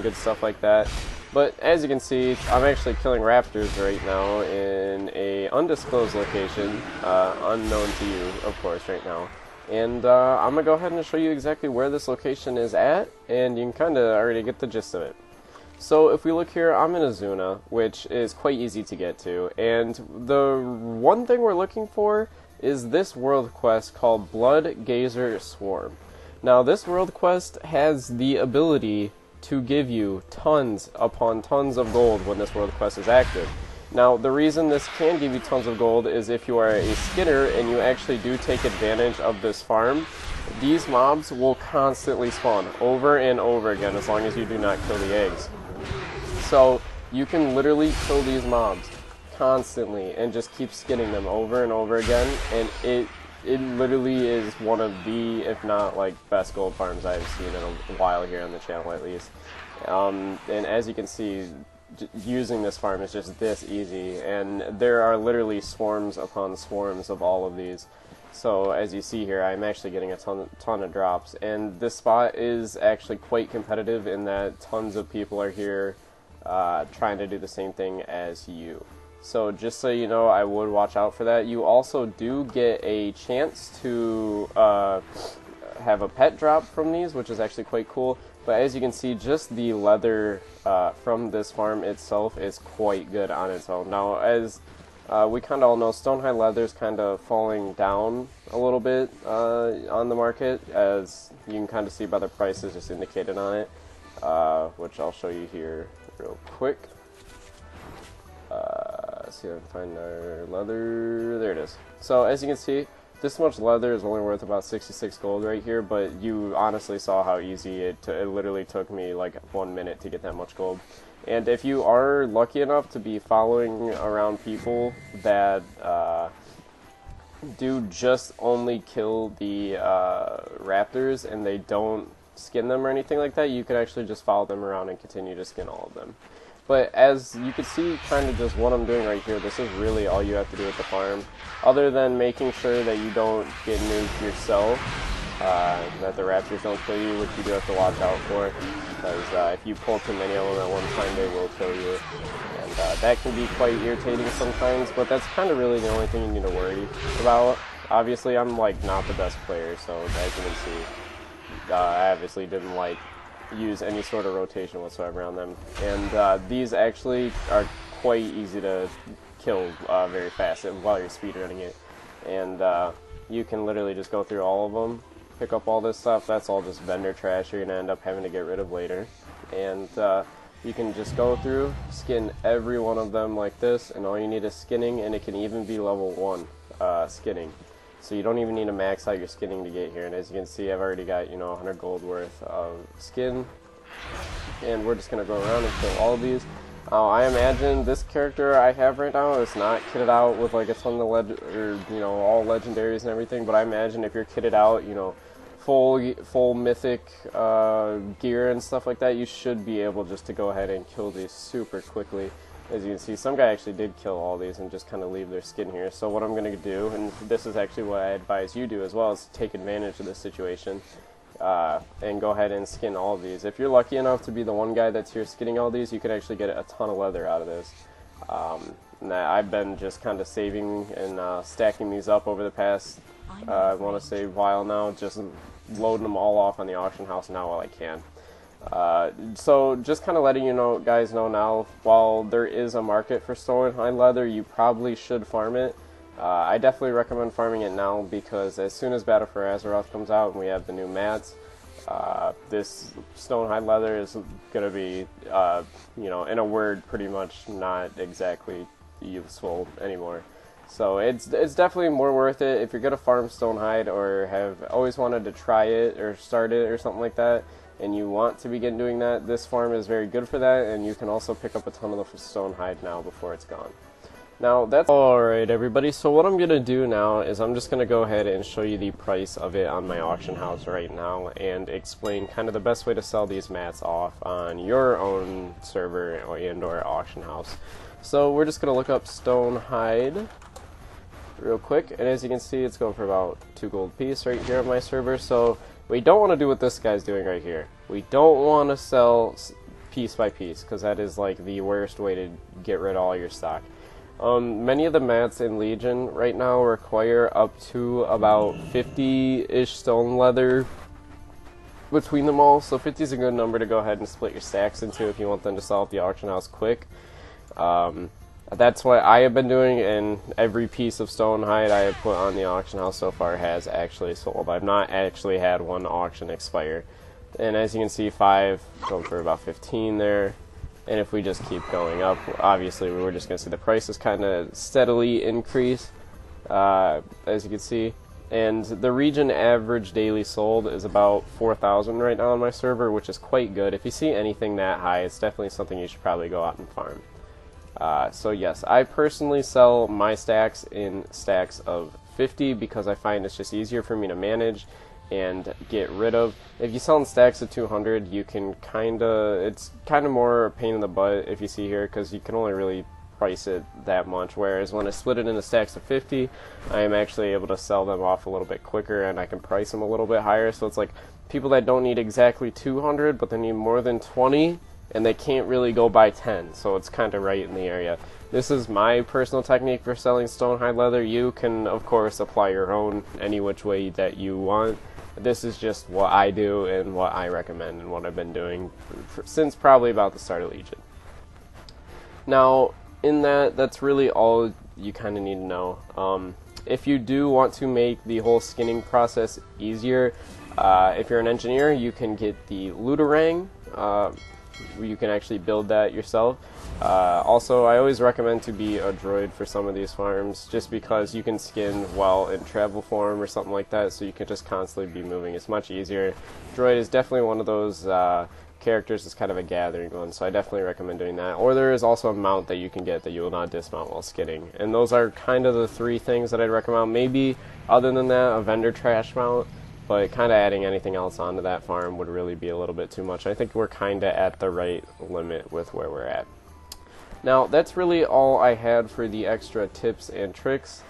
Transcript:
good stuff like that. But as you can see, I'm actually killing raptors right now in a undisclosed location, unknown to you, of course, right now. And I'm going to go ahead and show you exactly where this location is at, and you can kind of already get the gist of it. So if we look here, I'm in Azuna, which is quite easy to get to, and the one thing we're looking for is this world quest called Blood Gazer Swarm. Now this world quest has the ability to give you tons upon tons of gold when this world quest is active. Now the reason this can give you tons of gold is if you are a skinner and you actually do take advantage of this farm. These mobs will constantly spawn over and over again as long as you do not kill the eggs. So you can literally kill these mobs constantly and just keep skinning them over and over again, and it literally is one of the, if not like, best gold farms I've seen in a while here on the channel at least. And as you can see, using this farm is just this easy, and there are literally swarms upon swarms of all of these. So as you see here, I'm actually getting a ton of drops, and this spot is actually quite competitive in that tons of people are here trying to do the same thing as you. So just so you know, I would watch out for that. You also do get a chance to have a pet drop from these, which is actually quite cool. But as you can see, just the leather from this farm itself is quite good on its own. Now, as we kind of all know, Stonehide leather is kind of falling down a little bit on the market, as you can kind of see by the prices just indicated on it, which I'll show you here real quick. See if I can find our leather. There it is. So as you can see, this much leather is only worth about 66 gold right here, but you honestly saw how easy it literally took me like 1 minute to get that much gold. And if you are lucky enough to be following around people that do just only kill the raptors and they don't skin them or anything like that, you can actually just follow them around and continue to skin all of them. But as you can see, kind of just what I'm doing right here, this is really all you have to do with the farm, other than making sure that you don't get nuked yourself, that the raptors don't kill you, which you do have to watch out for, because if you pull too many of them at one time, they will kill you, and that can be quite irritating sometimes, but that's kind of really the only thing you need to worry about. Obviously, I'm like not the best player, so as you can see, I obviously didn't like use any sort of rotation whatsoever on them, and these actually are quite easy to kill very fast while you're speedrunning it, and you can literally just go through all of them, pick up all this stuff. That's all just vendor trash you're gonna end up having to get rid of later, and you can just go through, skin every one of them like this, and all you need is skinning, and it can even be level 1 skinning. So you don't even need to max out your skinning to get here, and as you can see, I've already got, 100 gold worth of skin, and we're just going to go around and kill all of these. I imagine this character I have right now is not kitted out with like a ton of all legendaries and everything, but I imagine if you're kitted out, full mythic gear and stuff like that, you should be able just to go ahead and kill these super quickly. As you can see, some guy actually did kill all these and just kind of leave their skin here. So what I'm going to do, and this is actually what I advise you do as well, is take advantage of this situation and go ahead and skin all of these. If you're lucky enough to be the one guy that's here skinning all these, you could actually get a ton of leather out of this. I've been just kind of saving and stacking these up over the past, I want to say, while now, just loading them all off on the auction house now while I can. So just kind of letting you guys know now, while there is a market for Stonehide leather, you probably should farm it. I definitely recommend farming it now, because as soon as Battle for Azeroth comes out and we have the new mats, this Stonehide leather is going to be, in a word, pretty much not exactly useful anymore. So it's definitely more worth it if you're going to farm Stonehide or have always wanted to try it or start it or something like that, and you want to begin doing that. This farm is very good for that, and you can also pick up a ton of the Stonehide now before it's gone. Now that's alright everybody, so what I'm going to do now is I'm just going to go ahead and show you the price of it on my auction house right now, and explain kind of the best way to sell these mats off on your own server and or auction house. So we're just going to look up Stonehide real quick, and as you can see, it's going for about 2 gold piece right here on my server. So we don't want to do what this guy's doing right here. We don't want to sell piece by piece, because that is like the worst way to get rid of all your stock. Many of the mats in Legion right now require up to about 50-ish stone leather between them all, so 50 is a good number to go ahead and split your stacks into if you want them to sell at the auction house quick. That's what I have been doing, and every piece of stone hide I have put on the auction house so far has actually sold. I've not actually had one auction expire. And as you can see, 5 going for about 15 there. And if we just keep going up, obviously we're just going to see the prices kind of steadily increase, as you can see. And the region average daily sold is about 4,000 right now on my server, which is quite good. If you see anything that high, it's definitely something you should probably go out and farm. So yes, I personally sell my stacks in stacks of 50 because I find it's just easier for me to manage and get rid of. If you sell in stacks of 200, you can it's kind of more a pain in the butt if you see here, because you can only really price it that much, whereas when I split it into stacks of 50, I am actually able to sell them off a little bit quicker, and I can price them a little bit higher. So it's like people that don't need exactly 200 but they need more than 20, and they can't really go buy 10, so it's kind of right in the area. This is my personal technique for selling stone hide leather. You can of course apply your own any which way that you want. This is just what I do and what I recommend and what I've been doing since probably about the start of Legion. Now, in that's really all you kind of need to know. If you do want to make the whole skinning process easier, if you're an engineer, you can get the Ludarang. You can actually build that yourself. Also, I always recommend to be a droid for some of these farms, just because you can skin while in travel form or something like that, so you can just constantly be moving. It's much easier. Droid is definitely one of those characters that's kind of a gathering one, so I definitely recommend doing that. Or there is also a mount that you can get that you will not dismount while skinning. And those are kind of the 3 things that I'd recommend. Maybe, other than that, a vendor trash mount. But kind of adding anything else onto that farm would really be a little bit too much. I think we're kind of at the right limit with where we're at. Now, that's really all I had for the extra tips and tricks.